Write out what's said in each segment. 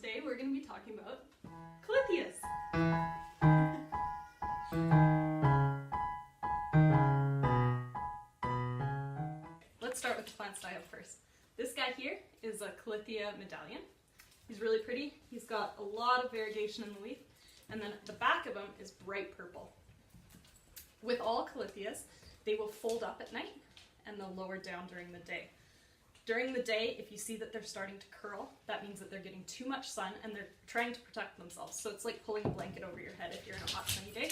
Today we're going to be talking about calatheas. Let's start with the plants I have first. This guy here is a Calathea medallion. He's really pretty. He's got a lot of variegation in the leaf, and then at the back of him is bright purple. With all calatheas, they will fold up at night and they'll lower down during the day. During the day, if you see that they're starting to curl, that means that they're getting too much sun and they're trying to protect themselves. So it's like pulling a blanket over your head if you're in a hot sunny day.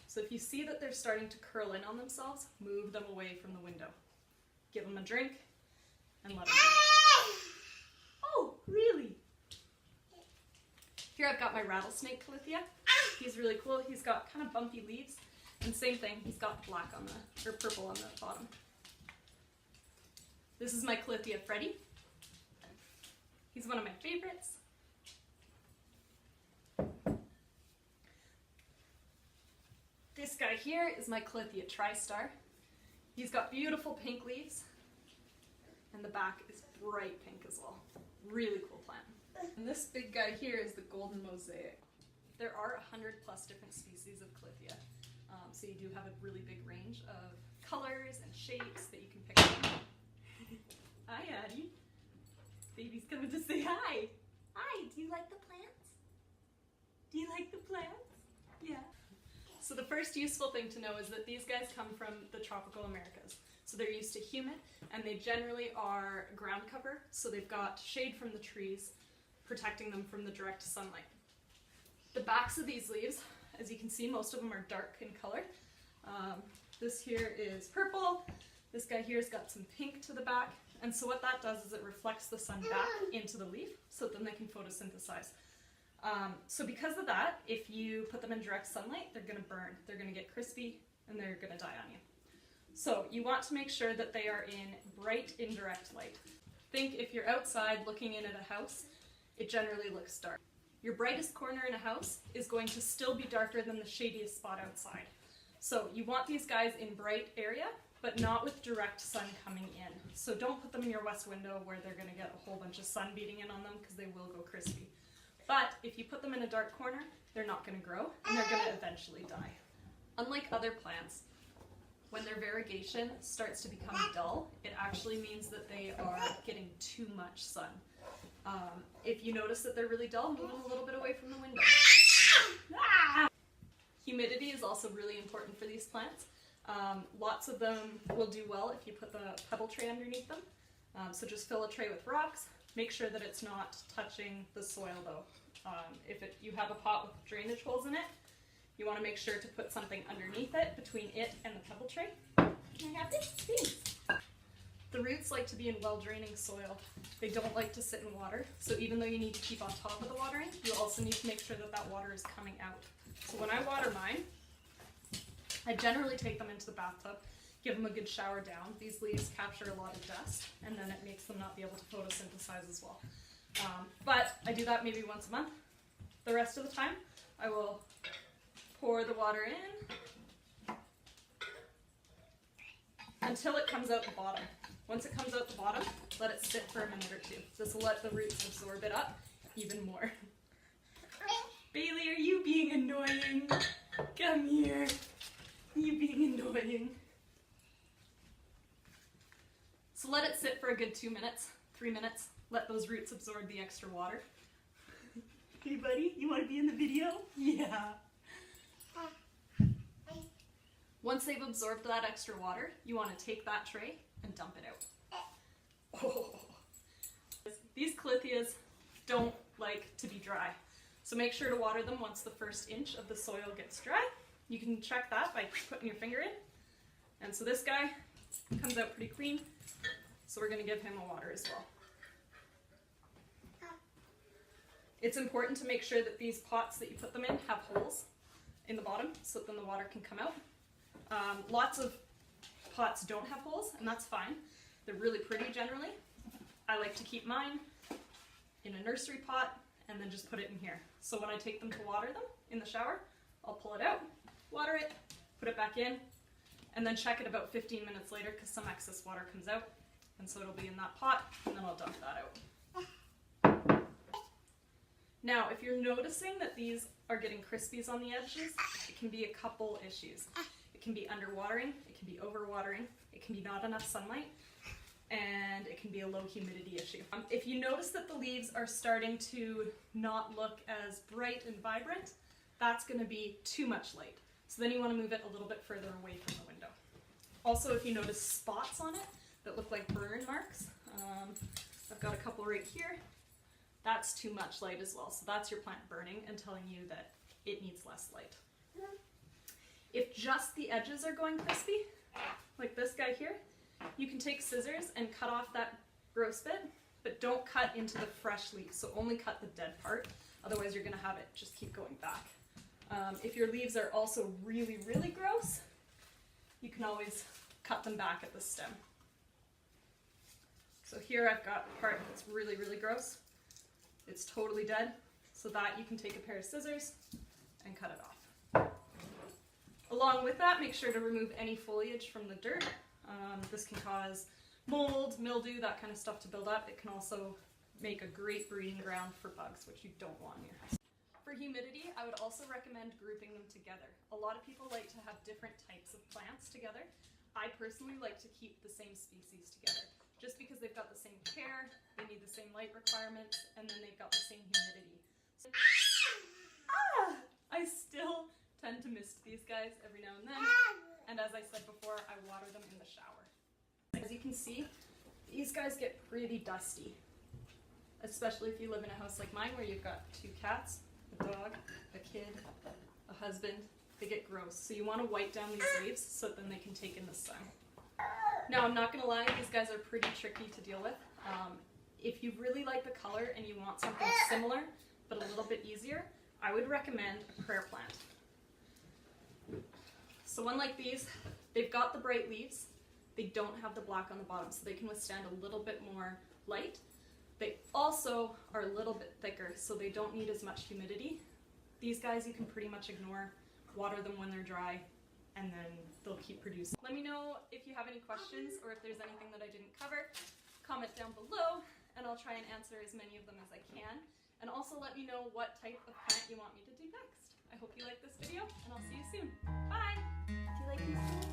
So if you see that they're starting to curl in on themselves, move them away from the window. Give them a drink and let them be. Oh, really? Here I've got my rattlesnake Calathea. He's really cool. He's got kind of bumpy leaves. And same thing, he's got black on the, or purple on the bottom. This is my Calathea Freddy. He's one of my favorites. This guy here is my Calathea Tristar. He's got beautiful pink leaves, and the back is bright pink as well. Really cool plant. And this big guy here is the golden mosaic. There are 100+ different species of Calathea, so you do have a really big range of colors and shapes that you can pick up. Hi, Addie. Baby's coming to say hi. Hi, do you like the plants? Do you like the plants? Yeah. So the first useful thing to know is that these guys come from the tropical Americas. So they're used to humid, and they generally are ground cover, so they've got shade from the trees, protecting them from the direct sunlight. The backs of these leaves, as you can see, most of them are dark in color. This here is purple. This guy here's got some pink to the back. And so what that does is it reflects the sun back into the leaf, so then they can photosynthesize. So because of that, if you put them in direct sunlight, they're going to burn. They're going to get crispy, and they're going to die on you. So you want to make sure that they are in bright, indirect light. Think if you're outside looking in at a house, it generally looks dark. Your brightest corner in a house is going to still be darker than the shadiest spot outside. So you want these guys in bright area, but not with direct sun coming in. So don't put them in your west window where they're going to get a whole bunch of sun beating in on them because they will go crispy. But if you put them in a dark corner, they're not going to grow and they're going to eventually die. Unlike other plants, when their variegation starts to become dull, it actually means that they are getting too much sun. If you notice that they're really dull, move them a little bit away from the window. Humidity is also really important for these plants. Lots of them will do well if you put the pebble tray underneath them. So just fill a tray with rocks. Make sure that it's not touching the soil though. If you have a pot with drainage holes in it, you want to make sure to put something underneath it, between it and the pebble tray. Can I have this? Thanks. The roots like to be in well-draining soil. They don't like to sit in water, so even though you need to keep on top of the watering, you also need to make sure that that water is coming out. So when I water mine, I generally take them into the bathtub, give them a good shower down. These leaves capture a lot of dust, and then it makes them not be able to photosynthesize as well. But I do that maybe once a month. The rest of the time, I will pour the water in until it comes out the bottom. Once it comes out the bottom, let it sit for a minute or two. This will let the roots absorb it up even more. Bailey, are you being annoying? Come here. You being annoying. So let it sit for a good 2 minutes, 3 minutes. Let those roots absorb the extra water. Hey buddy, you want to be in the video? Yeah. Once they've absorbed that extra water, you want to take that tray and dump it out. Oh. These calatheas don't like to be dry. So make sure to water them once the first inch of the soil gets dry. You can check that by putting your finger in. And so this guy comes out pretty clean. So we're going to give him a water as well. It's important to make sure that these pots that you put them in have holes in the bottom so that then the water can come out. Lots of pots don't have holes, and that's fine. They're really pretty generally. I like to keep mine in a nursery pot and then just put it in here. So when I take them to water them in the shower, I'll pull it out, water it, put it back in, and then check it about 15 minutes later because some excess water comes out. And so it'll be in that pot, and then I'll dump that out. Now, if you're noticing that these are getting crispies on the edges, it can be a couple issues. It can be underwatering, it can be overwatering, it can be not enough sunlight, and it can be a low humidity issue. If you notice that the leaves are starting to not look as bright and vibrant, that's going to be too much light. So then you want to move it a little bit further away from the window. Also, if you notice spots on it that look like burn marks, I've got a couple right here, that's too much light as well. So that's your plant burning and telling you that it needs less light. If just the edges are going crispy, like this guy here, you can take scissors and cut off that gross bit, but don't cut into the fresh leaves, so only cut the dead part, otherwise you're going to have it just keep going back. If your leaves are also really, really gross, you can always cut them back at the stem. So here I've got a part that's really, really gross. It's totally dead, so that you can take a pair of scissors and cut it off. Along with that, make sure to remove any foliage from the dirt. This can cause mold, mildew, that kind of stuff to build up. It can also make a great breeding ground for bugs, which you don't want in your house. For humidity, I would also recommend grouping them together. A lot of people like to have different types of plants together. I personally like to keep the same species together, just because they've got the same care, they need the same light requirements, and then they've got the same humidity. So, I still tend to mist these guys every now and then, and as I said before, I water them in the shower. As you can see, these guys get pretty dusty, especially if you live in a house like mine where you've got 2 cats, a dog, a kid, a husband. They get gross, so you want to wipe down these leaves so that then they can take in the sun. Now, I'm not going to lie, these guys are pretty tricky to deal with. If you really like the color and you want something similar, but a little bit easier, I would recommend a prayer plant. So one like these, they've got the bright leaves, they don't have the black on the bottom, so they can withstand a little bit more light. They also are a little bit thicker, so they don't need as much humidity. These guys you can pretty much ignore, water them when they're dry, and then they'll keep producing. Let me know if you have any questions or if there's anything that I didn't cover. Comment down below and I'll try and answer as many of them as I can. And also let me know what type of plant you want me to do next. I hope you like this video and I'll see you soon. Bye! Do you like these ones?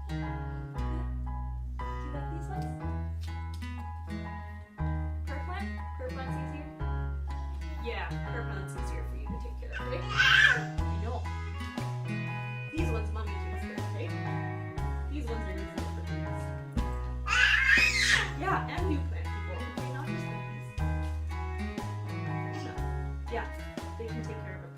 Do you like these ones? Prayer plant? Prayer plant's easier? Yeah, prayer plant's easier for you to take care of, right? I know. These ones mommy takes care of, right? These ones are easier for these. Yeah, and new plant people. Okay, not just like these. Yeah, they can take care of it.